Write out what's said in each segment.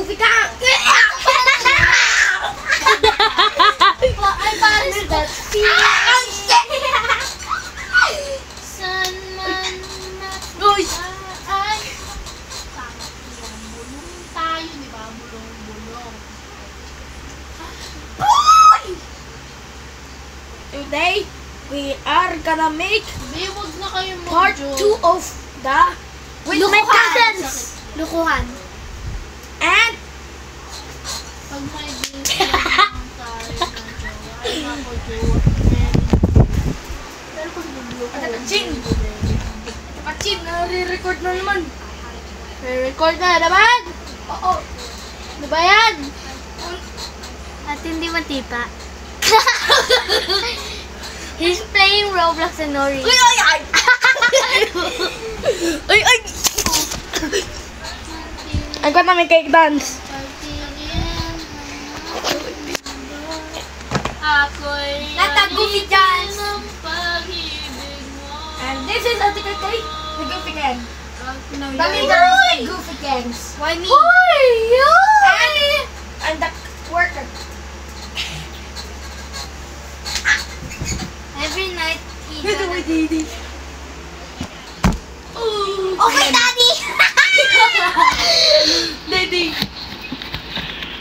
Goofy Gang! Ay, pares that. San man Uy! ay. Bulong tayo, di ba? Bulong. Today, we are gonna make Di, wag na kayo part 2 of the with my cousins. Lukuhan. And Pag may date naman tayo ng jowa, ay ako jowa. Pero pag nagluko, Kapatsin! Kapatsin, nare-record na naman. record na naman! Oo. Ano ba yan? At hindi matipa. He's playing Roblox and Nori. Uy, ay, ay! Ay, ay! I'm gonna make cake dance. Ako'y Natagupi dyan. ng pag-ibig mo. And this is Ate Kay, the Goofy Gang. No, The leader of the Goofy Gangs. Why me? And I'm the worker. Every night he Ito gonna... with Didi. Okay, Daddy! Didi.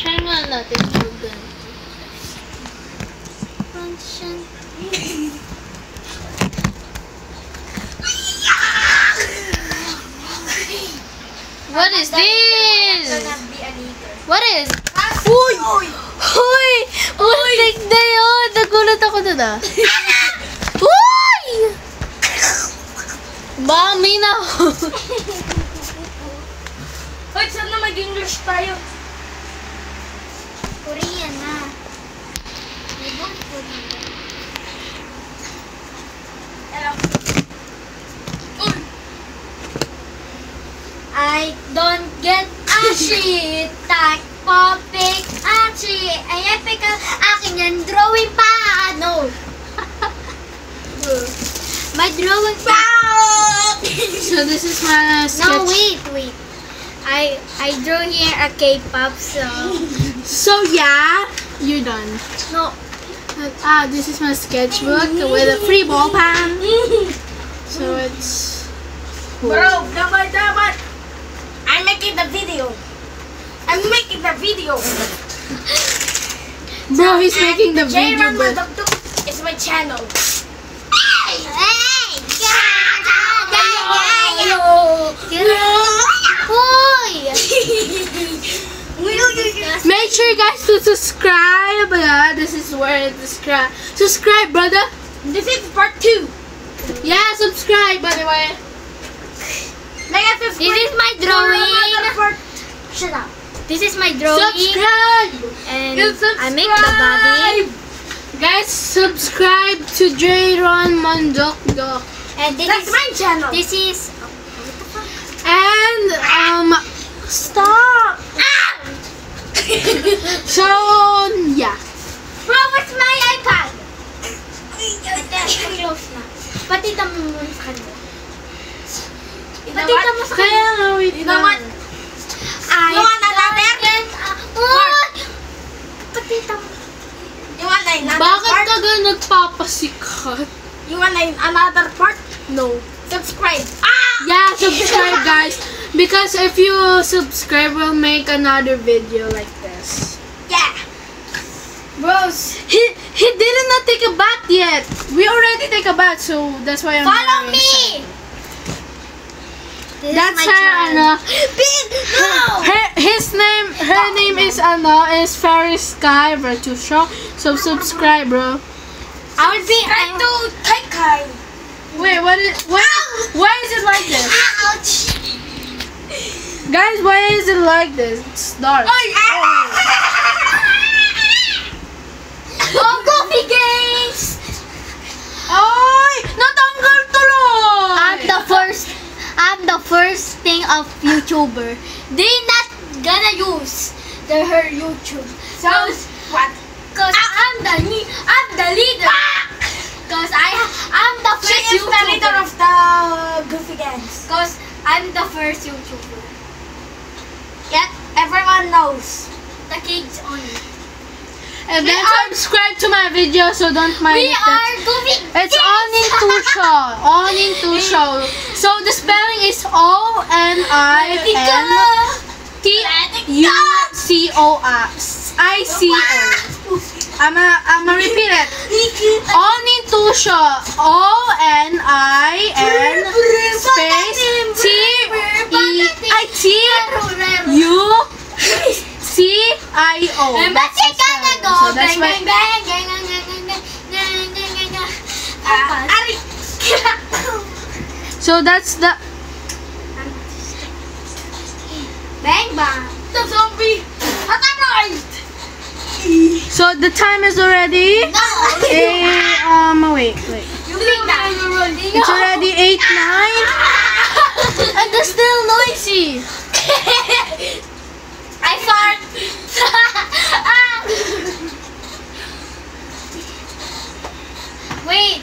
Try mo natin yung ganun. What is this? What is? Uy! Uy! Uy! Uy! Na yun! Nagulat ako dun ah. Uy! Bami na ako. Uy, sana mag-English tayo. Korean na. We want Korean. Hello. Uy! I don't get a shit. Tak popik achi. Ay epic akin yan. Drawing pa. No. My drawing pa. So this is my sketch. No, wait. I drew here a K-pop song. So yeah, you're done. No. This is my sketchbook with a free ball pen. So it's cool. Bro, dapat. I'm making the video. Bro, he's making the video, J-Ron but Madugdug is my channel. make sure you guys to subscribe. Yeah, this is where it subscribe. Subscribe, brother. This is part 2. Yeah, subscribe. By the way. This is my drawing. Shut up. This is my drawing. Subscribe. And You subscribe. I make the body. Guys, subscribe to J-Ron Mondokdo. And That's my channel. this is And stop. So yeah. Bro, what's my iPad? Close na. Patita mo muna sa kanila. Patita mo sa kanila. Kaya nga, wait You know what? I You want another? Patita mo. You want another Bakit part? ka ganun nagpapasikat? You want another part? No. Subscribe. Yeah, subscribe guys. Because if you subscribe, we'll make another video like this. Yeah. Bros, He did not take a bath yet. We already take a bath, so that's why I'm Follow very me. This That's is my her, channel. Anna. Her name is Anna. Is Ferris Sky Vertusho. So subscribe, bro. I will be try to Kai. Wait, why is it like this? Ouch. Guys, why is it like this? It's dark. Oh, Goofy Games! Ay! Natanggal tuloy! I'm the first thing of YouTuber. They not gonna use her YouTube. So, what? Cause I'm the leader. Cause I'm the She first is the YouTuber. leader of the Goofy Gangs. Cause I'm the first YouTuber. Yet, Everyone knows. The kids only. And then subscribe to my video, so don't mind We it. are goofy. It's Onintusho. Onintusho. So the spelling is ONINTUCO. I'ma repeat it. Onintusho. ONIN space TEITUCIO. That's the spelling. So that's why. So that's the. Bang bang. The zombie attacked. So the time is already. Wait. It's already 8:09. And it's still noisy. I fart. Wait.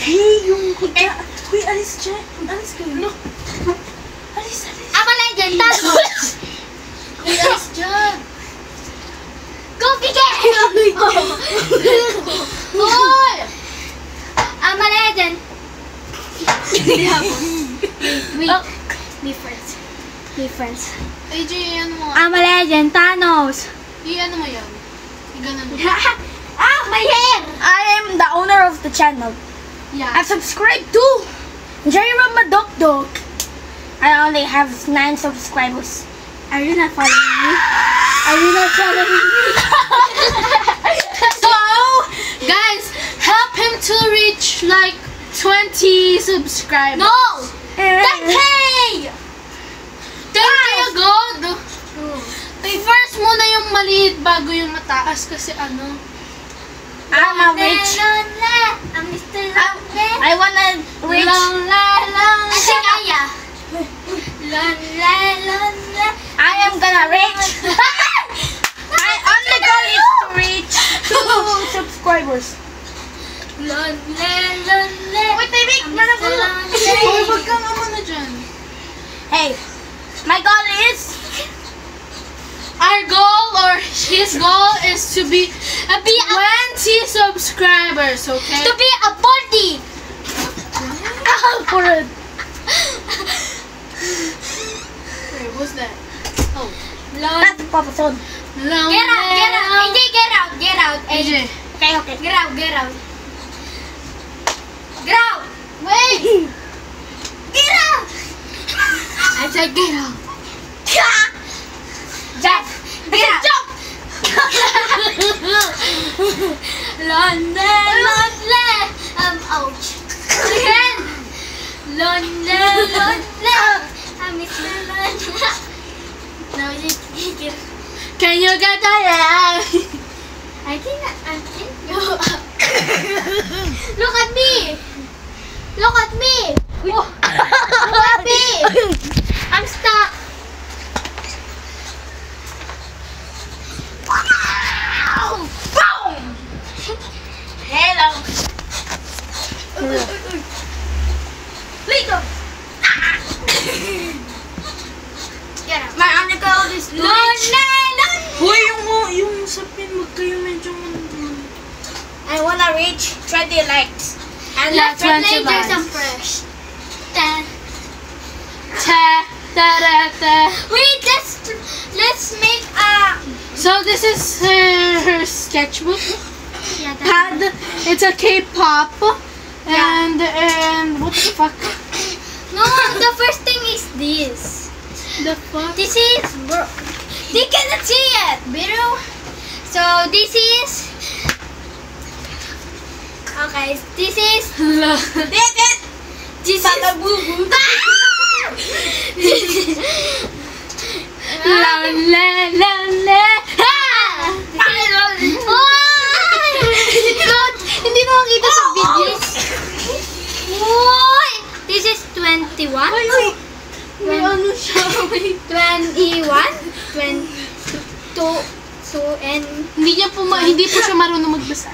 Hey, yung kuya. Uy, alis dyan. Alis kayo. No. Alis. Ama legend. Tapos. Alis dyan. Go, Pike! Hoy! Ama legend. Wait. Be friends. AJ, ano mo? I'm a legend, Thanos. Ano mo yan? Ganun mo. My hair! I am the owner of the channel. Yeah. I subscribe to Jerry Madokdok. I only have 9 subscribers. Are you not following me? So, guys, help him to reach like 20 subscribers. No! 10K! 10K agad. First muna yung maliit bago yung mataas kasi ano. I'm a rich. I'm Mr. Lonely. I wanna reach. Kasi kaya. Lonely. I am gonna reach. My only goal is to reach 2 subscribers. Lonely. Wait, baby, mana ko? Hoy, wag kang ano na dyan. Hey, my goal is Our goal or his goal is to be 20 subscribers, okay? To be a 40. for it. Wait, what's that? Oh. That's Papa Son. Get out. AJ, get out. AJ. Okay. Get out. Wait! Get out. I said get out. Jump. Get out. Jump. Lonely. Ouch. Again. Lonely. I miss you, lonely. No, you Can you get that? I think go up. Look at me. Look at me. Look at me. I'm stuck. Boom! Hello. Lito. Get out. My only goal is to reach. Lonely. Hoy, yung sapin, wag kayo medyo I wanna reach 20 likes. And Let's not play 20 Jason likes. fresh. Ten. Wait, let's make a. So this is her sketchbook. Yeah, Pad. It's a K-pop. And what the fuck? No, the first thing is this. The fuck? This is bro. They cannot see it, bro. So this is. Okay, this is. This is. Hindi na makita sa video. This is 21. May ano siya. 21, 22, and Hindi po siya marunong magbasa.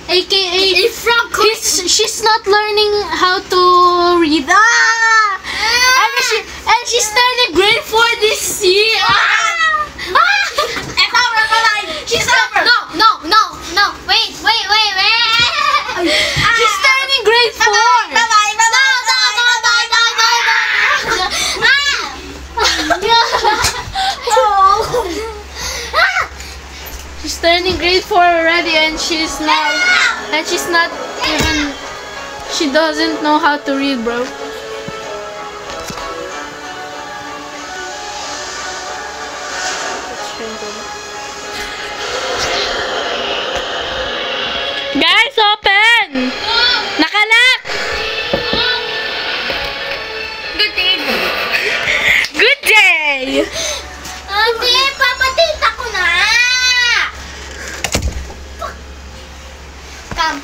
AKA, she's not learning how to read. And she's turning she's not even, she doesn't know how to read, bro. Guys, open! Nakalak! Good day. Good day! Ate, papatita ko na!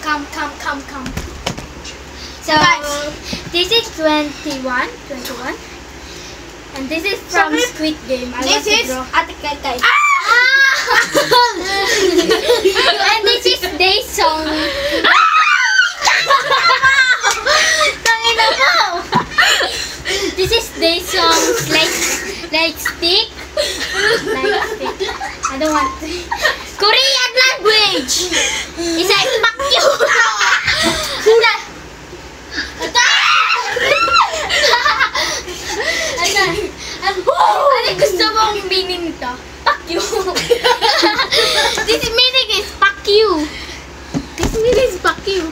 Come. So, this is 21. And this is from Squid Game. This is Ate Kai. And this is Day Song. Tangina mo! This is Day Song like stick. I don't want to. Korean language. It's like fuck you. Ano gusto mong meaning nito? Fuck you. This meaning is fuck you. This meaning is fuck you.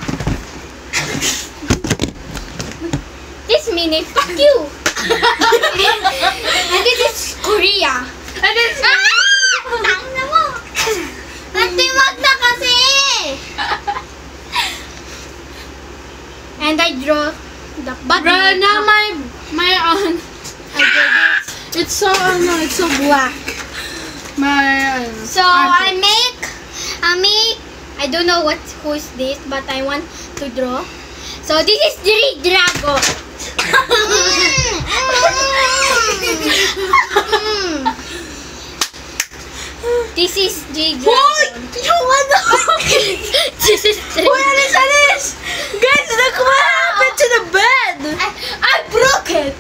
This meaning is fuck you. And this is Korea. And this is... Tangina mo. Nagtiwag na kasi. And I draw the body. Bro, now my it's so black. So I make I don't know who is this, but I want to draw. So this is Drago. This is Drago. This is Alis! Guys, look what happened to the bed! I broke it.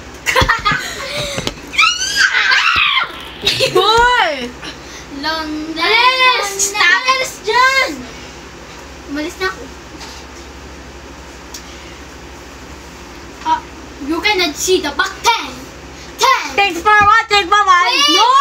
Boy! Alis dyan! Umalis na ako. You cannot see the back 10. Thanks for watching. Bye-bye. No!